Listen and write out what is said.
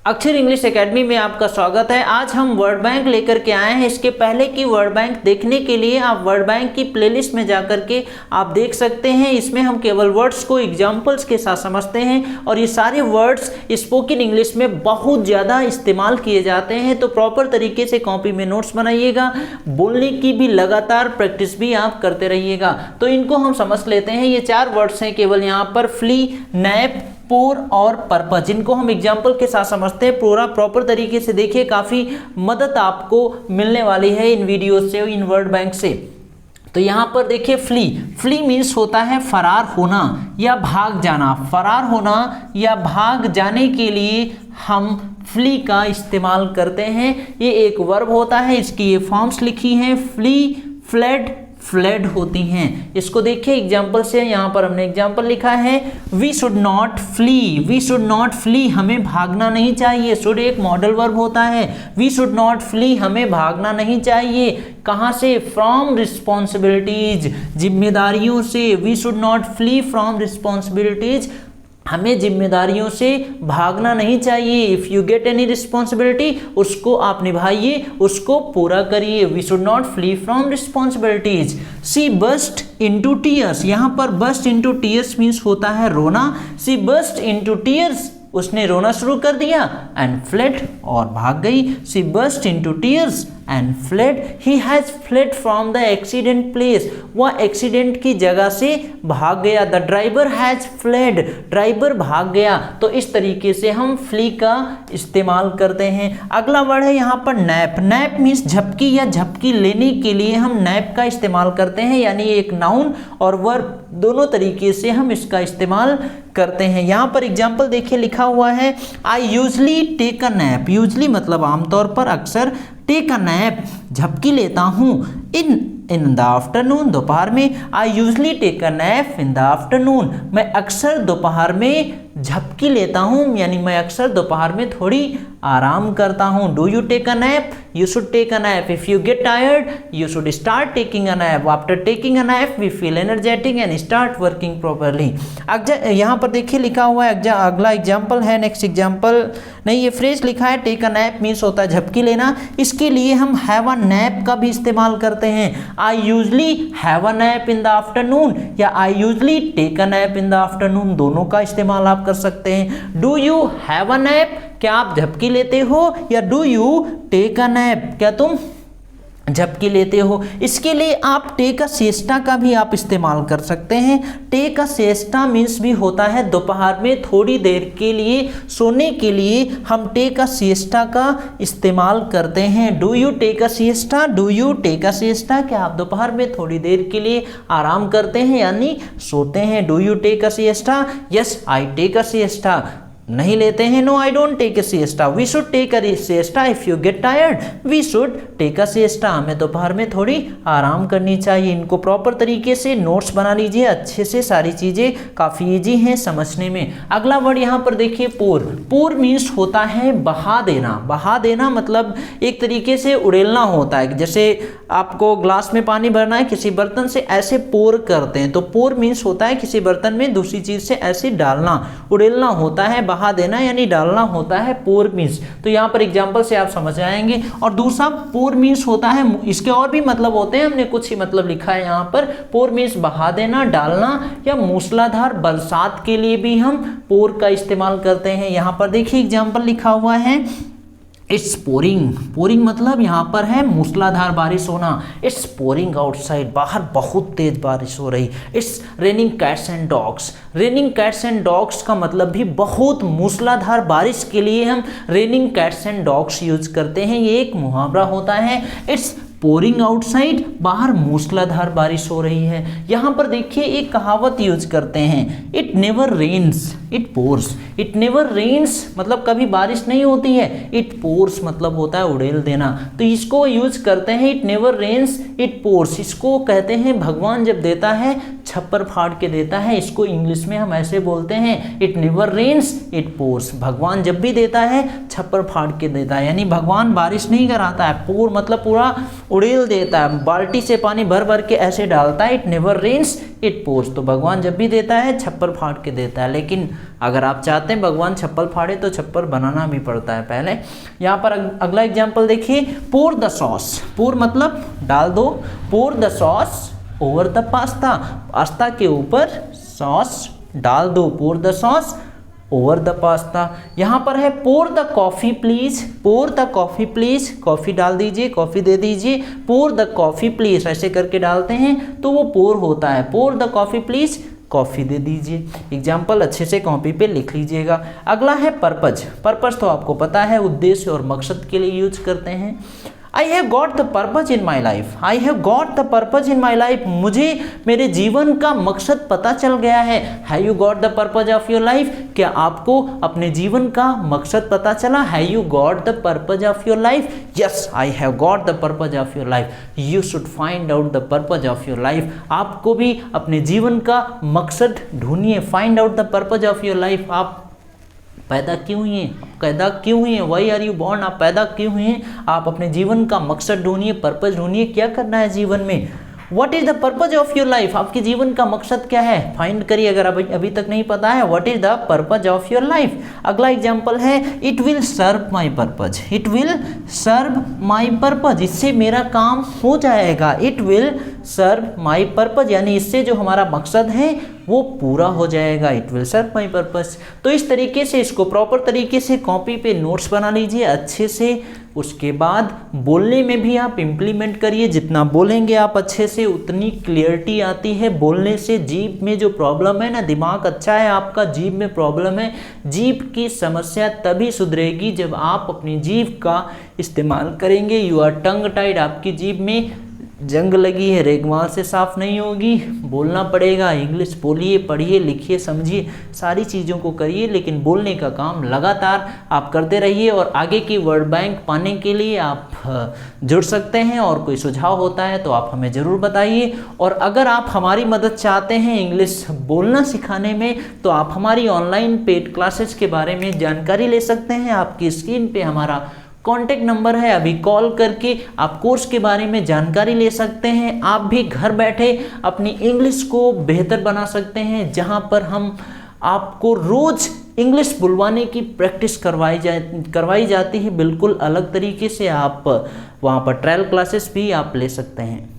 अक्षर English academy में आपका स्वागत है। आज हम वर्ड बैंक लेकर के आए हैं। इसके पहले की वर्ड बैंक देखने के लिए आप वर्ड बैंक की प्लेलिस्ट में जाकर के आप देख सकते हैं। इसमें हम केवल वर्ड्स को एग्जाम्पल्स के साथ समझते हैं और ये सारे वर्ड्स स्पोकन इंग्लिश में बहुत ज़्यादा इस्तेमाल किए जाते हैं। तो प्रॉपर तरीके से कॉपी में नोट्स बनाइएगा, बोलने की भी लगातार प्रैक्टिस भी आप करते रहिएगा। तो इनको हम समझ लेते हैं। ये 4 वर्ड्स हैं केवल यहाँ पर, फ्ली, नैप, पोर और पर्पस, जिनको हम एग्जाम्पल के साथ समझते हैं। पूरा प्रॉपर तरीके से देखिए, काफ़ी मदद आपको मिलने वाली है इन वीडियो से, इन वर्ड बैंक से। तो यहाँ पर देखिए, फ्ली मीन्स होता है फरार होना या भाग जाना। फरार होना या भाग जाने के लिए हम फ्ली का इस्तेमाल करते हैं। ये एक वर्ब होता है, इसकी ये फॉर्म्स लिखी हैं, फ्ली, फ्लेड होती हैं। इसको देखिए एग्जाम्पल से, यहाँ पर हमने एग्जाम्पल लिखा है, वी शुड नॉट फ्ली, हमें भागना नहीं चाहिए। शुड एक मॉडल वर्ब होता है। वी शुड नॉट फ्ली, हमें भागना नहीं चाहिए। कहाँ से? फ्रॉम रिस्पॉन्सिबिलिटीज, जिम्मेदारियों से। We should not flee from responsibilities, हमें जिम्मेदारियों से भागना नहीं चाहिए। If you get any responsibility, उसको आप निभाइए, उसको पूरा करिए। We should not flee from responsibilities. She burst into tears, यहाँ पर बस्ट इनटू टीयर्स मीन्स होता है रोना। सी बस्ट इनटू टीयर्स, उसने रोना शुरू कर दिया। एंड फ्लेड, और भाग गई। She burst into tears and fled. He has fled from the accident place, वह एक्सीडेंट की जगह से भाग गया। The driver has fled, driver भाग गया। तो इस तरीके से हम फ्ली का इस्तेमाल करते हैं। अगला वर्ड है यहाँ पर नैप। नैप मीन्स झपकी या झपकी लेने के लिए हम नैप का इस्तेमाल करते हैं, यानी एक नाउन और वर्ब दोनों तरीके से हम इसका इस्तेमाल करते हैं। यहाँ पर एग्जाम्पल देखिए लिखा हुआ है, I usually take a nap. Usually मतलब आमतौर पर, अक्सर। टेक अ नैप, झपकी लेता हूँ। इन द आफ्टरनून, दोपहर में। I usually take a nap in the afternoon, मैं अक्सर दोपहर में झपकी लेता हूँ, यानी मैं अक्सर दोपहर में थोड़ी आराम करता हूँ। Do you take a nap? You should take a nap. If you get tired, you should start taking a nap. After taking a nap we feel energetic and start working properly. यहाँ पर देखिए लिखा हुआ है, अगला example है, next example नहीं, ये फ्रेज लिखा है, टेक अ नैप मीन्स होता है झपकी लेना। इसके लिए हम हैव अ नैप का भी इस्तेमाल करते हैं। I usually have a nap in the afternoon या I usually take a nap in the afternoon, दोनों का इस्तेमाल आप कर सकते हैं। Do you have a nap, क्या आप झपकी लेते हो? या do you take a nap, क्या तुम झपकी लेते हो? इसके लिए आप टेक अ सिएस्टा का भी आप इस्तेमाल कर सकते हैं। टेक अ सिएस्टा मीन्स भी होता है दोपहर में थोड़ी देर के लिए सोने के लिए हम टेक अ सिएस्टा का इस्तेमाल करते हैं। Do you take a siesta? Do you take a siesta, क्या आप दोपहर में थोड़ी देर के लिए आराम करते हैं यानी सोते हैं? Do you take a siesta? Yes, I take a siesta. नहीं लेते हैं, no I don't take a siesta. We should take a siesta if you get tired, we should take a siesta, हमें दोपहर में थोड़ी आराम करनी चाहिए। इनको प्रॉपर तरीके से नोट्स बना लीजिए अच्छे से, सारी चीज़ें काफ़ी इजी हैं समझने में। अगला वर्ड यहाँ पर देखिए, पोर। पोर मीन्स होता है बहा देना। बहा देना मतलब एक तरीके से उड़ेलना होता है। जैसे आपको ग्लास में पानी भरना है, किसी बर्तन से ऐसे पोर करते हैं, तो पोर मीन्स होता है किसी बर्तन में दूसरी चीज़ से ऐसे डालना, उड़ेलना होता है। बहा देना यानी डालना होता है पोर मीन्स। तो यहाँ पर एग्जाम्पल से आप समझ जाएंगे। और दूसरा पोर मीन्स होता है, इसके और भी मतलब होते हैं, हमने कुछ ही मतलब लिखा है यहाँ पर। पोर मीन्स बहा देना, डालना, या मूसलाधार बरसात के लिए भी हम पोर का इस्तेमाल करते हैं। यहाँ पर देखिए एग्जाम्पल लिखा हुआ है, इट्स पोरिंग। पोरिंग मतलब यहाँ पर है मूसलाधार बारिश होना। इट्स पोरिंग आउटसाइड, बाहर बहुत तेज बारिश हो रही। It's raining cats and dogs. Raining cats and dogs का मतलब भी बहुत मूसलाधार बारिश के लिए हम raining cats and dogs use करते हैं। ये एक मुहावरा होता है। इट्स पोरिंग आउटसाइड, बाहर मूसलाधार बारिश हो रही है। यहाँ पर देखिए एक कहावत यूज करते हैं, it never rains it pours. It never rains मतलब कभी बारिश नहीं होती है, इट पोर्स मतलब होता है उड़ेल देना। तो इसको यूज करते हैं, it never rains it pours. इसको कहते हैं भगवान जब देता है छप्पर फाड़ के देता है, इसको इंग्लिश में हम ऐसे बोलते हैं, it never rains it pours. भगवान जब भी देता है छप्पर फाड़ के देता है, यानी भगवान बारिश नहीं कराता है। पोर मतलब पूरा उड़ेल देता है, बाल्टी से पानी भर भर के ऐसे डालता है। It never rains it pours. तो भगवान जब भी देता है छप्पर फाड़ के देता है, लेकिन अगर आप चाहते हैं भगवान छप्पर फाड़े तो छप्पर बनाना भी पड़ता है पहले। यहाँ पर अगला एग्जाम्पल देखिए, पोर द सॉस। पोर मतलब डाल दो, pour the sauce over the pasta. Pasta के ऊपर सॉस डाल दो, pour the sauce over the pasta. यहाँ पर है pour the coffee please, pour the coffee please, coffee डाल दीजिए, कॉफ़ी दे दीजिए, पोर द कॉफ़ी प्लीज़ ऐसे करके डालते हैं तो वो पोर होता है, pour the coffee please, coffee दे दीजिए। एग्जाम्पल अच्छे से कॉपी पे लिख लीजिएगा। अगला है पर्पज। पर्पज तो आपको पता है उद्देश्य और मकसद के लिए यूज करते हैं। I have got the purpose in my life. I have got the purpose in my life. मुझे मेरे जीवन का मकसद पता चल गया है। Have you got the purpose of your life? क्या आपको अपने जीवन का मकसद पता चला? Have you got the purpose of your life? Yes, I have got the purpose of your life. You should find out the purpose of your life. आपको भी अपने जीवन का मकसद ढूंढिए। Find out the purpose of your life. आप पैदा क्यों हुए हैं, पैदा क्यों हुए हैं, वाई आर यू बॉर्न, आप पैदा क्यों हुए हैं। आप अपने जीवन का मकसद ढूंढिए, पर्पज ढूंढिए, क्या करना है जीवन में। What is the purpose of your life, आपके जीवन का मकसद क्या है, फाइंड करिए अगर अभी तक नहीं पता है। What is the purpose of your life. अगला एग्जांपल है, it will serve my purpose. It will serve my purpose, इससे मेरा काम हो जाएगा। It will serve my purpose, यानी इससे जो हमारा मकसद है वो पूरा हो जाएगा। It will serve my purpose. तो इस तरीके से इसको प्रॉपर तरीके से कॉपी पे नोट्स बना लीजिए अच्छे से। उसके बाद बोलने में भी आप इम्प्लीमेंट करिए, जितना बोलेंगे आप अच्छे से उतनी क्लियरिटी आती है बोलने से। जीभ में जो प्रॉब्लम है ना, दिमाग अच्छा है आपका, जीभ में प्रॉब्लम है, जीभ की समस्या तभी सुधरेगी जब आप अपनी जीभ का इस्तेमाल करेंगे। यू आर टंग टाइड, आपकी जीभ में जंग लगी है, रेगमाल से साफ नहीं होगी, बोलना पड़ेगा। इंग्लिश बोलिए, पढ़िए, लिखिए, समझिए, सारी चीज़ों को करिए, लेकिन बोलने का काम लगातार आप करते रहिए। और आगे की वर्ड बैंक पाने के लिए आप जुड़ सकते हैं, और कोई सुझाव होता है तो आप हमें ज़रूर बताइए। और अगर आप हमारी मदद चाहते हैं इंग्लिश बोलना सिखाने में, तो आप हमारी ऑनलाइन पेड क्लासेस के बारे में जानकारी ले सकते हैं। आपकी स्क्रीन पे हमारा कॉन्टैक्ट नंबर है, अभी कॉल करके आप कोर्स के बारे में जानकारी ले सकते हैं। आप भी घर बैठे अपनी इंग्लिश को बेहतर बना सकते हैं, जहां पर हम आपको रोज इंग्लिश बुलवाने की प्रैक्टिस करवाई जाती है बिल्कुल अलग तरीके से। आप वहां पर ट्रायल क्लासेस भी आप ले सकते हैं।